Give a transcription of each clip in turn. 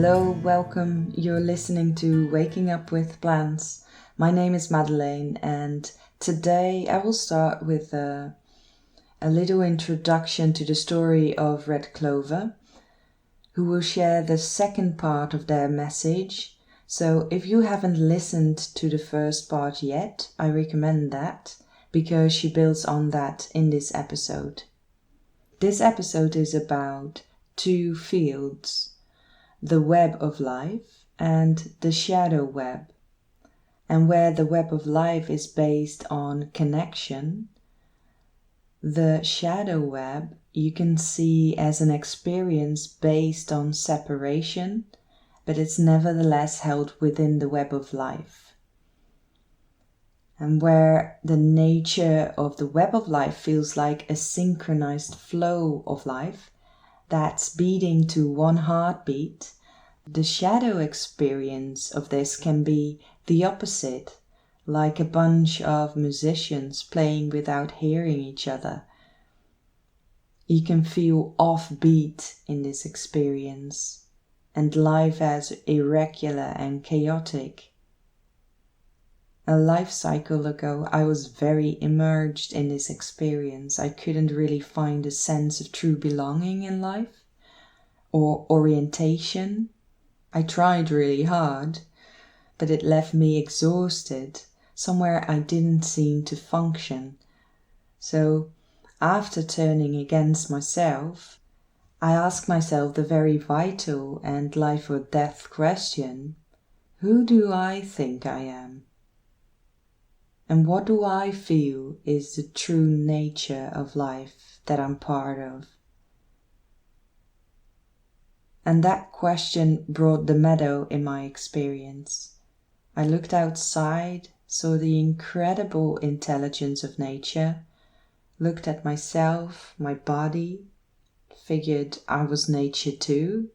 Hello, welcome. You're listening to Waking Up with Plants. My name is Madeleen, and today I will start with a little introduction to the story of Red Clover, who will share the second part of their message. So if you haven't listened to the first part yet, I recommend that, because she builds on that in this episode. This episode is about two fields: the web of life and the shadow web. And where the web of life is based on connection, the shadow web you can see as an experience based on separation, but it's nevertheless held within the web of life. And where the nature of the web of life feels like a synchronized flow of life that's beating to one heartbeat, the shadow experience of this can be the opposite, like a bunch of musicians playing without hearing each other. You can feel offbeat in this experience, and life as irregular and chaotic. A life cycle ago, I was very immersed in this experience. I couldn't really find a sense of true belonging in life or orientation. I tried really hard, but it left me exhausted, somewhere I didn't seem to function. So, after turning against myself, I asked myself the very vital and life or death question: who do I think I am? And what do I feel is the true nature of life that I'm part of? And that question brought the meadow in my experience. I looked outside, saw the incredible intelligence of nature, looked at myself, my body, figured I was nature too.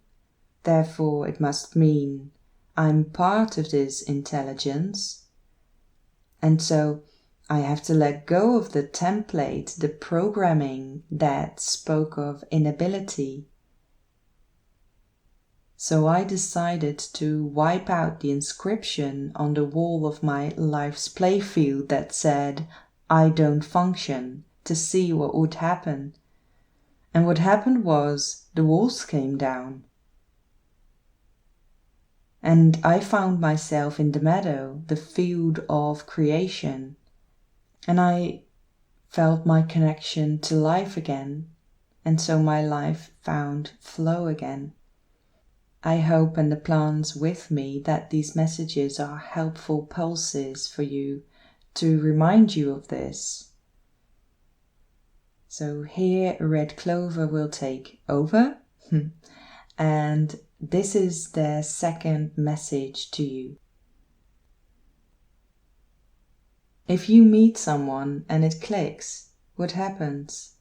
Therefore it must mean I'm part of this intelligence. And so I have to let go of the template, the programming that spoke of inability. So I decided to wipe out the inscription on the wall of my life's playfield that said, I don't function, to see what would happen. And what happened was the walls came down. And I found myself in the meadow, the field of creation. And I felt my connection to life again. And so my life found flow again. I hope, and the plants with me, that these messages are helpful pulses for you to remind you of this. So here Red Clover will take over. And this is their second message to you. If you meet someone and it clicks, what happens?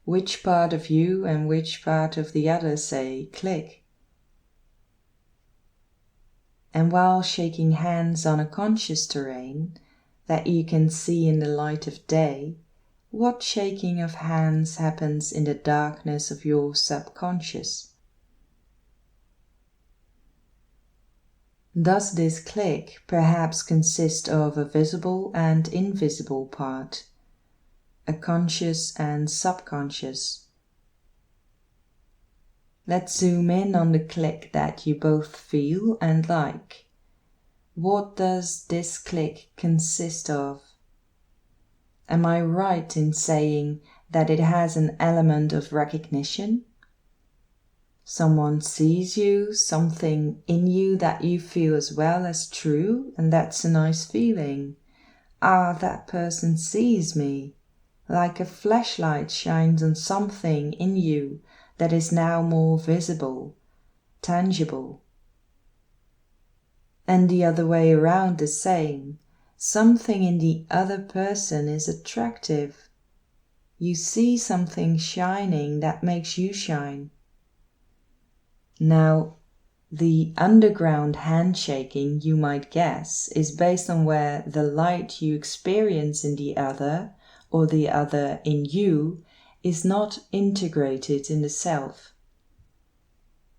Which part of you and which part of the other say click? And while shaking hands on a conscious terrain that you can see in the light of day, what shaking of hands happens in the darkness of your subconscious? Does this click perhaps consist of a visible and invisible part, a conscious and subconscious? Let's zoom in on the click that you both feel and like. What does this click consist of? Am I right in saying that it has an element of recognition? Someone sees you, something in you that you feel as well as true, and that's a nice feeling. That person sees me. Like a flashlight shines on something in you that is now more visible, tangible. And the other way around the same. Something in the other person is attractive. You see something shining that makes you shine. Now, the underground handshaking, you might guess, is based on where the light you experience in the other, or the other in you, is not integrated in the self.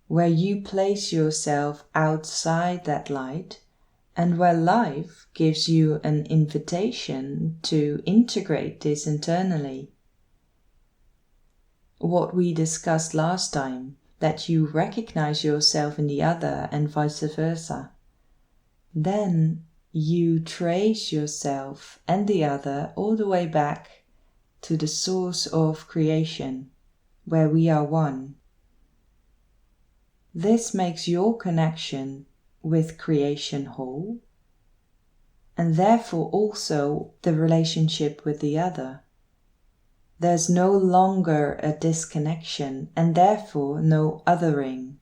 where you place yourself outside that light, and where life gives you an invitation to integrate this internally. What we discussed last time, that you recognize yourself in the other and vice versa. Then you trace yourself and the other all the way back to the source of creation, where we are one. This makes your connection with creation whole, and therefore also the relationship with the other. There's no longer a disconnection and therefore no othering.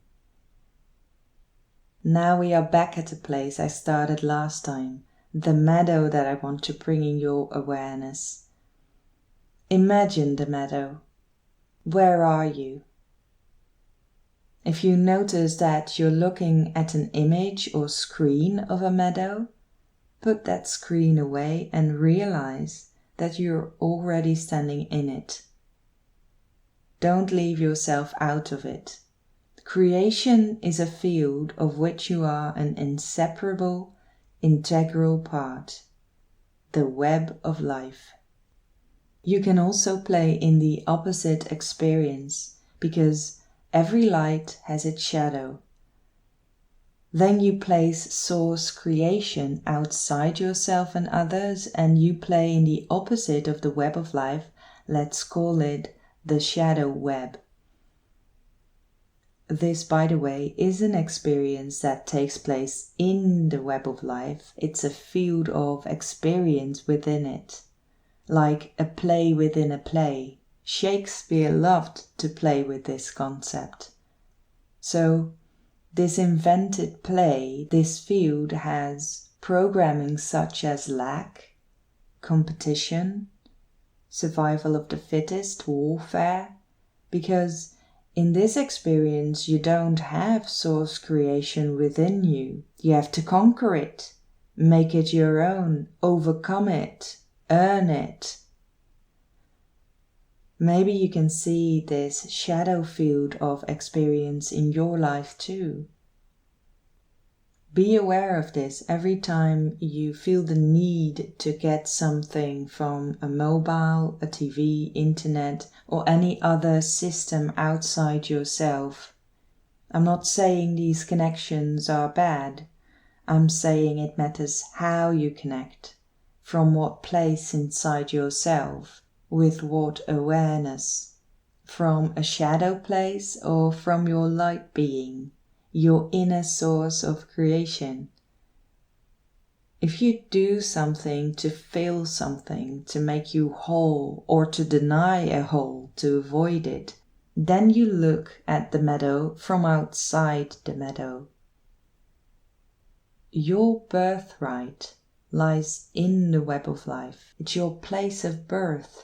Now we are back at the place I started last time, the meadow that I want to bring in your awareness. Imagine the meadow. Where are you? If you notice that you're looking at an image or screen of a meadow, put that screen away and realize that you're already standing in it. Don't leave yourself out of it. Creation is a field of which you are an inseparable, integral part, the web of life. You can also play in the opposite experience, because every light has its shadow. Then you place source creation outside yourself and others, and you play in the opposite of the web of life. Let's call it the shadow web. This, by the way, is an experience that takes place in the web of life. It's a field of experience within it, like a play within a play. Shakespeare loved to play with this concept. So, this invented play, this field has programming such as lack, competition, survival of the fittest, warfare, because in this experience you don't have source creation within you. You have to conquer it, make it your own, overcome it, earn it. Maybe you can see this shadow field of experience in your life too. Be aware of this every time you feel the need to get something from a mobile, a TV, internet, or any other system outside yourself. I'm not saying these connections are bad. I'm saying it matters how you connect, from what place inside yourself, with what awareness, from a shadow place or from your light being, your inner source of creation. If you do something to fill something, to make you whole, or to deny a whole, to avoid it, then you look at the meadow from outside the meadow. Your birthright lies in the web of life. It's your place of birth.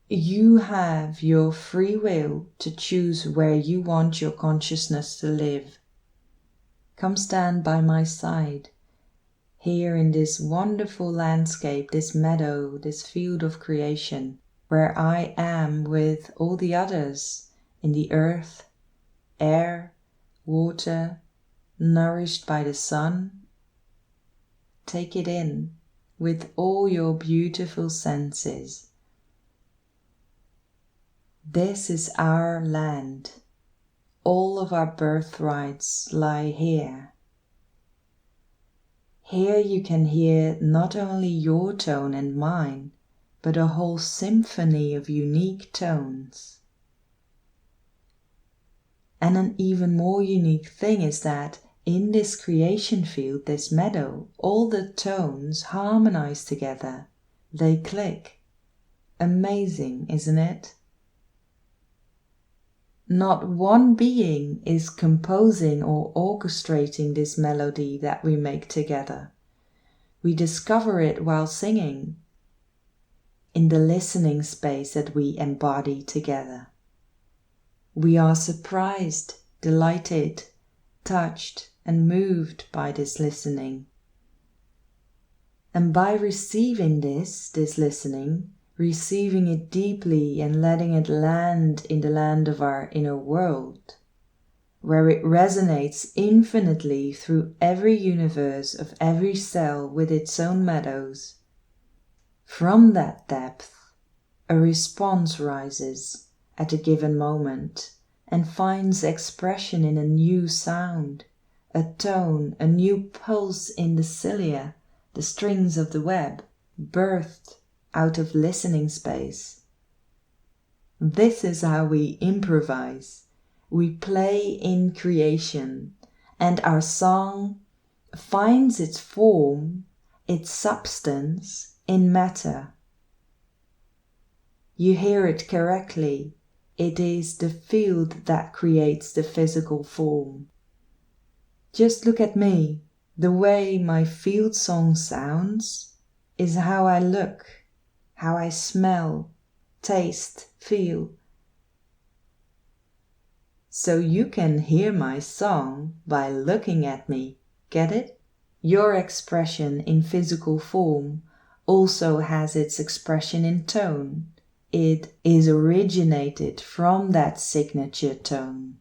You have your free will to choose where you want your consciousness to live. Come stand by my side, here in this wonderful landscape, this meadow, this field of creation, where I am with all the others in the earth, air, water, nourished by the sun. Take it in with all your beautiful senses. This is our land. All of our birthrights lie here. Here you can hear not only your tone and mine, but a whole symphony of unique tones. And an even more unique thing is that in this creation field, this meadow, all the tones harmonize together. They click. Amazing, isn't it? Not one being is composing or orchestrating this melody that we make together. We discover it while singing, in the listening space that we embody together. We are surprised, delighted, touched, and moved by this listening. And by receiving this listening, receiving it deeply and letting it land in the land of our inner world, where it resonates infinitely through every universe of every cell with its own meadows. From that depth, a response rises at a given moment and finds expression in a new sound, a tone, a new pulse in the cilia, the strings of the web, birthed out of listening space. This is how we improvise. We play in creation, and our song finds its form, its substance in matter. You hear it correctly. It is the field that creates the physical form. Just look at me. The way my field song sounds is how I look, how I smell, taste, feel. So you can hear my song by looking at me. Get it? Your expression in physical form also has its expression in tone. It is originated from that signature tone.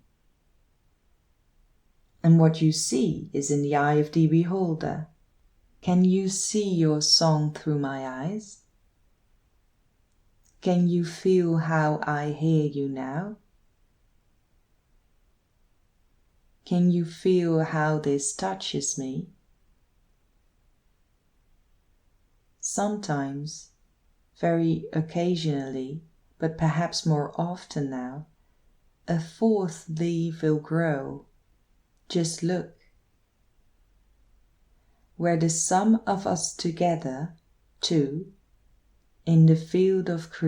And what you see is in the eye of the beholder. Can you see your song through my eyes? Can you feel how I hear you now? Can you feel how this touches me? Sometimes, very occasionally, but perhaps more often now, a fourth leaf will grow. Just look. Where the sum of us together, two, in the field of creation,